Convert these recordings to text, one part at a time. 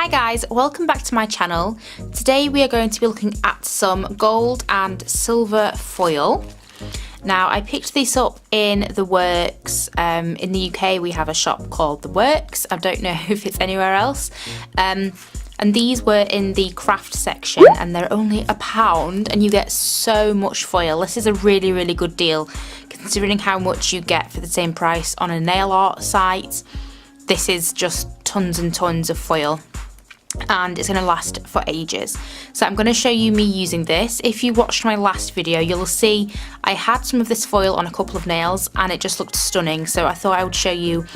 Hi guys, welcome back to my channel. Today we are going to be looking at some gold and silver foil. Now I picked these up in The Works. In the UK we have a shop called The Works. I don't know if it's anywhere else. And these were in the craft section and they're only £1 and you get so much foil. This is a really good deal considering how much you get for the same price on a nail art site. This is just tons and tons of foil and it's going to last for ages. So I'm going to show you me using this. If you watched my last video, you'll see I had some of this foil on a couple of nails and it just looked stunning. So I thought I would show you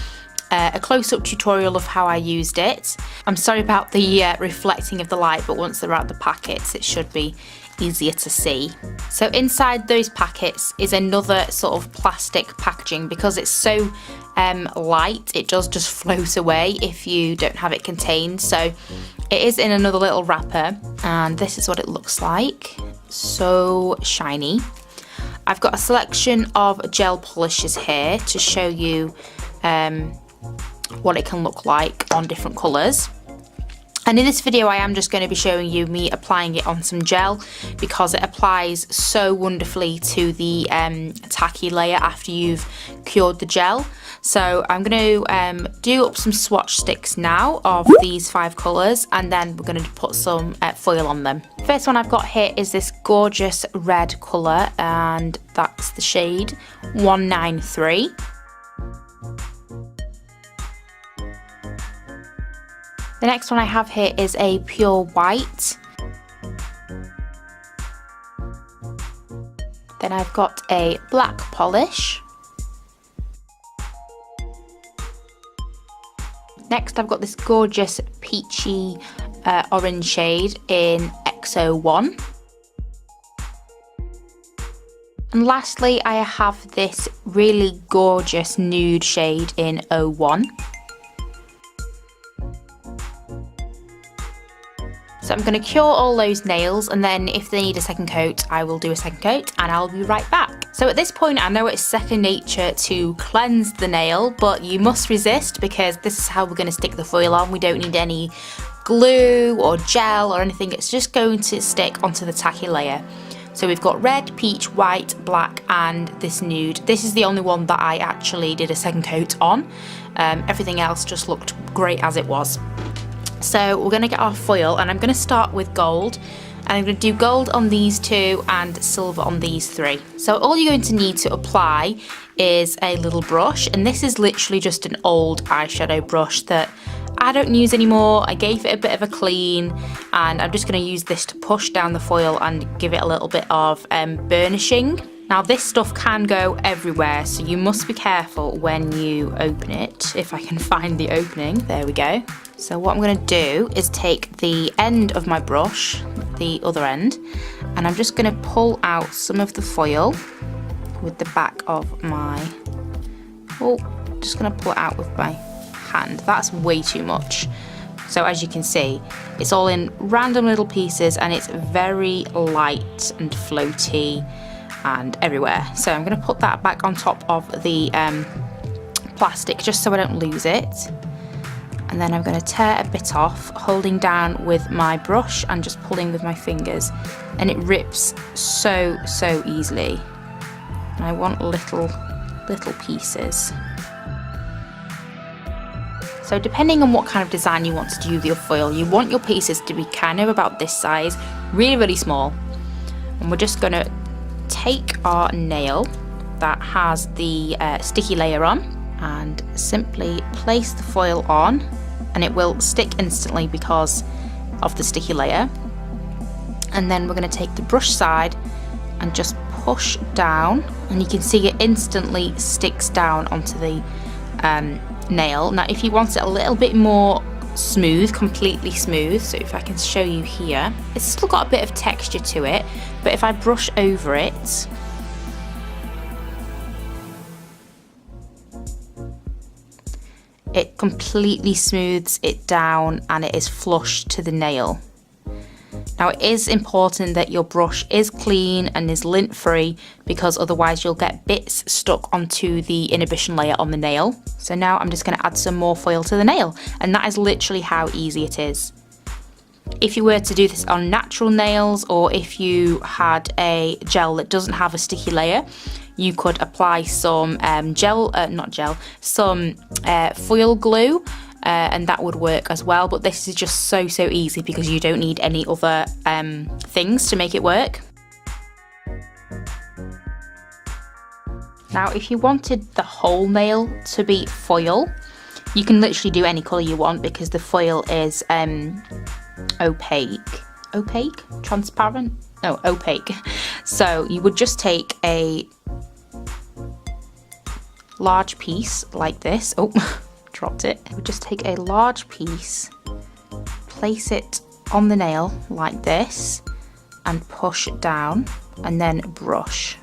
a close-up tutorial of how I used it. I'm sorry about the reflecting of the light, but once they're out the packets it should be easier to see. So inside those packets is another sort of plastic packaging. Because it's so light, it does just float away if you don't have it contained. So it is in another little wrapper and this is what it looks like. So shiny. I've got a selection of gel polishes here to show you what it can look like on different colours. And in this video I am just going to be showing you me applying it on some gel because it applies so wonderfully to the tacky layer after you've cured the gel. So I'm going to do up some swatch sticks now of these 5 colours and then we're going to put some foil on them. First one I've got here is this gorgeous red colour and that's the shade 193. The next one I have here is a pure white. Then I've got a black polish. Next I've got this gorgeous peachy orange shade in XO1. And lastly I have this really gorgeous nude shade in O1. So I'm going to cure all those nails and then if they need a second coat I will do a second coat and I'll be right back. So at this point I know it's second nature to cleanse the nail, but you must resist because this is how we're going to stick the foil on. We don't need any glue or gel or anything, it's just going to stick onto the tacky layer. So we've got red, peach, white, black and this nude. This is the only one that I actually did a second coat on. Everything else just looked great as it was. So we're going to get our foil and I'm going to start with gold and I'm going to do gold on these 2 and silver on these 3. So all you're going to need to apply is a little brush, and this is literally just an old eyeshadow brush that I don't use anymore. I gave it a bit of a clean and I'm just going to use this to push down the foil and give it a little bit of burnishing. Now this stuff can go everywhere, so you must be careful when you open it. If I can find the opening, there we go. So what I'm going to do is take the end of my brush, the other end, and I'm just going to pull out some of the foil with the back of my, just going to pull it out with my hand. That's way too much. So as you can see, it's all in random little pieces and it's very light and floaty and everywhere. So I'm going to put that back on top of the plastic just so I don't lose it. And then I'm going to tear a bit off, holding down with my brush and just pulling with my fingers. And it rips so easily. And I want little pieces. So depending on what kind of design you want to do with your foil, you want your pieces to be kind of about this size, really small. And we're just going to take our nail that has the sticky layer on and simply place the foil on, and it will stick instantly because of the sticky layer. And then we're going to take the brush side and just push down, and you can see it instantly sticks down onto the nail. Now if you want it a little bit more smooth, completely smooth, so if I can show you here, it's still got a bit of texture to it, but if I brush over it, it completely smooths it down and it is flush to the nail. Now it is important that your brush is clean and is lint free because otherwise you'll get bits stuck onto the inhibition layer on the nail. So now I'm just going to add some more foil to the nail, and that is literally how easy it is. If you were to do this on natural nails, or if you had a gel that doesn't have a sticky layer, you could apply some foil glue, and that would work as well. But this is just so easy because you don't need any other things to make it work. Now, if you wanted the whole nail to be foil, you can literally do any colour you want because the foil is transparent? No, opaque. So you would just take a large piece like this. Oh, dropped it. You would just take a large piece, place it on the nail like this, and push it down, and then brush.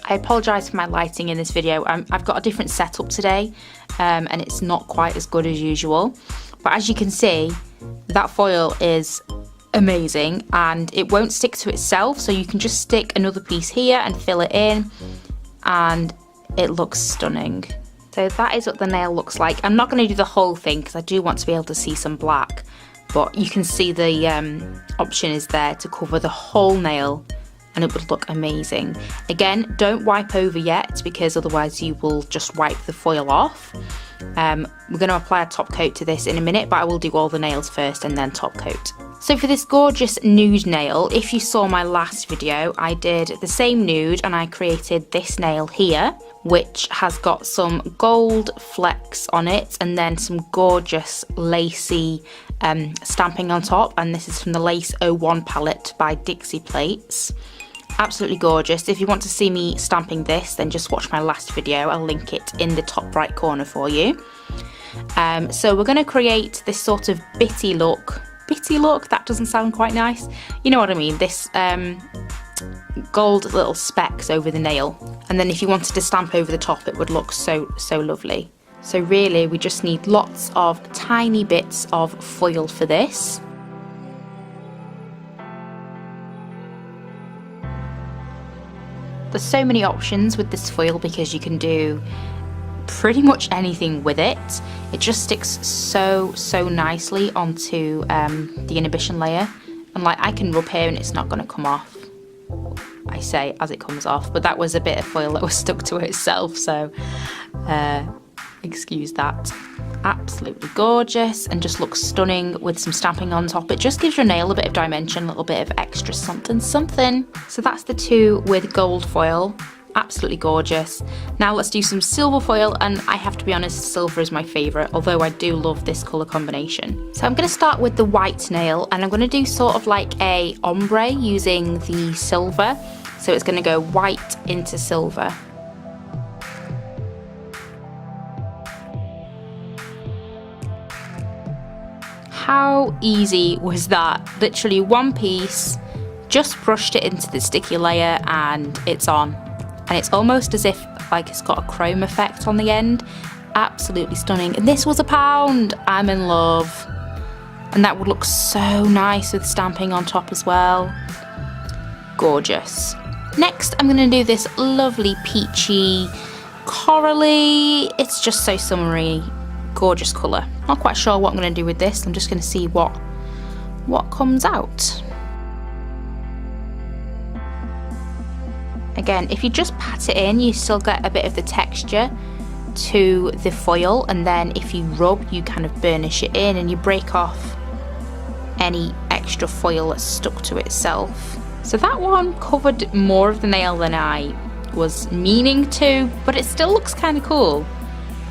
I apologise for my lighting in this video. I've got a different setup today, and it's not quite as good as usual. But as you can see, that foil is amazing and it won't stick to itself, so you can just stick another piece here and fill it in, and it looks stunning. So that is what the nail looks like. I'm not going to do the whole thing because I do want to be able to see some black, but you can see the option is there to cover the whole nail, and it would look amazing. Again, don't wipe over yet because otherwise you will just wipe the foil off. We're going to apply a top coat to this in a minute, but I will do all the nails first and then top coat. So for this gorgeous nude nail, if you saw my last video, I did the same nude and I created this nail here, which has got some gold flecks on it and then some gorgeous lacy stamping on top, and this is from the Lace 01 palette by Dixie Plates. Absolutely gorgeous. If you want to see me stamping this, then just watch my last video. I'll link it in the top right corner for you. So we're going to create this sort of bitty look. Bitty look? That doesn't sound quite nice. You know what I mean. This gold little specks over the nail. And then if you wanted to stamp over the top, it would look so lovely. So really, we just need lots of tiny bits of foil for this. There's so many options with this foil because you can do pretty much anything with it. It just sticks so nicely onto the inhibition layer, and like I can rub here and it's not going to come off. I say as it comes off, but that was a bit of foil that was stuck to itself, so excuse that. Absolutely gorgeous and just looks stunning with some stamping on top. It just gives your nail a bit of dimension, a little bit of extra something. So that's the two with gold foil. Absolutely gorgeous. Now let's do some silver foil, and I have to be honest, silver is my favourite, although I do love this colour combination. So I'm going to start with the white nail, and I'm going to do sort of like a ombre using the silver. So it's going to go white into silver. How easy was that? Literally one piece, just brushed it into the sticky layer and it's on. And it's almost as if like it's got a chrome effect on the end. Absolutely stunning. And this was £1. I'm in love. And that would look so nice with stamping on top as well. Gorgeous. Next, I'm going to do this lovely peachy corally. It's just so summery. Gorgeous colour. Not quite sure what I'm going to do with this. I'm just going to see what comes out. Again, if you just pat it in, you still get a bit of the texture to the foil, and then if you rub, you kind of burnish it in and you break off any extra foil that's stuck to itself. So that one covered more of the nail than I was meaning to, but it still looks kind of cool.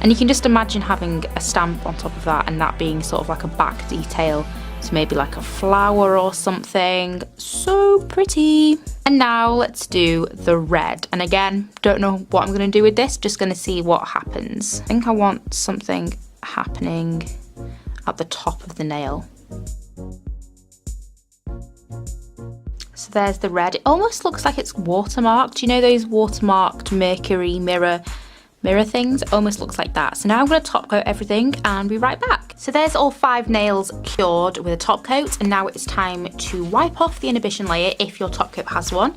And you can just imagine having a stamp on top of that and that being sort of like a back detail. So maybe like a flower or something. So pretty. And now let's do the red. And again, don't know what I'm going to do with this. Just going to see what happens. I think I want something happening at the top of the nail. So there's the red. It almost looks like it's watermarked. You know those watermarked mercury mirror things? It almost looks like that. So now I'm going to top coat everything and be right back. So there's all 5 nails cured with a top coat, and now it's time to wipe off the inhibition layer if your top coat has one.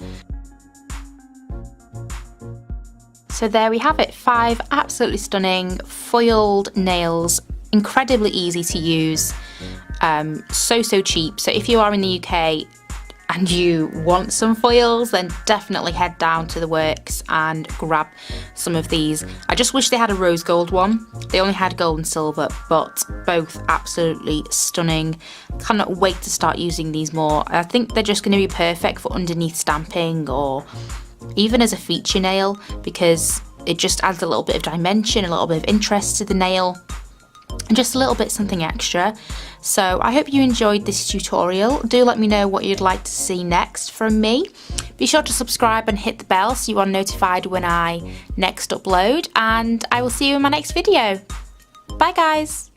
So there we have it, 5 absolutely stunning foiled nails, incredibly easy to use, so cheap. So if you are in the UK and you want some foils, then definitely head down to the works and grab some of these. I just wish they had a rose gold one. They only had gold and silver, but both absolutely stunning. Cannot wait to start using these more. I think they're just going to be perfect for underneath stamping or even as a feature nail, because it just adds a little bit of dimension, a little bit of interest to the nail, and just a little bit something extra. So I hope you enjoyed this tutorial. Do let me know what you'd like to see next from me. Be sure to subscribe and hit the bell so you are notified when I next upload, and I will see you in my next video. Bye guys!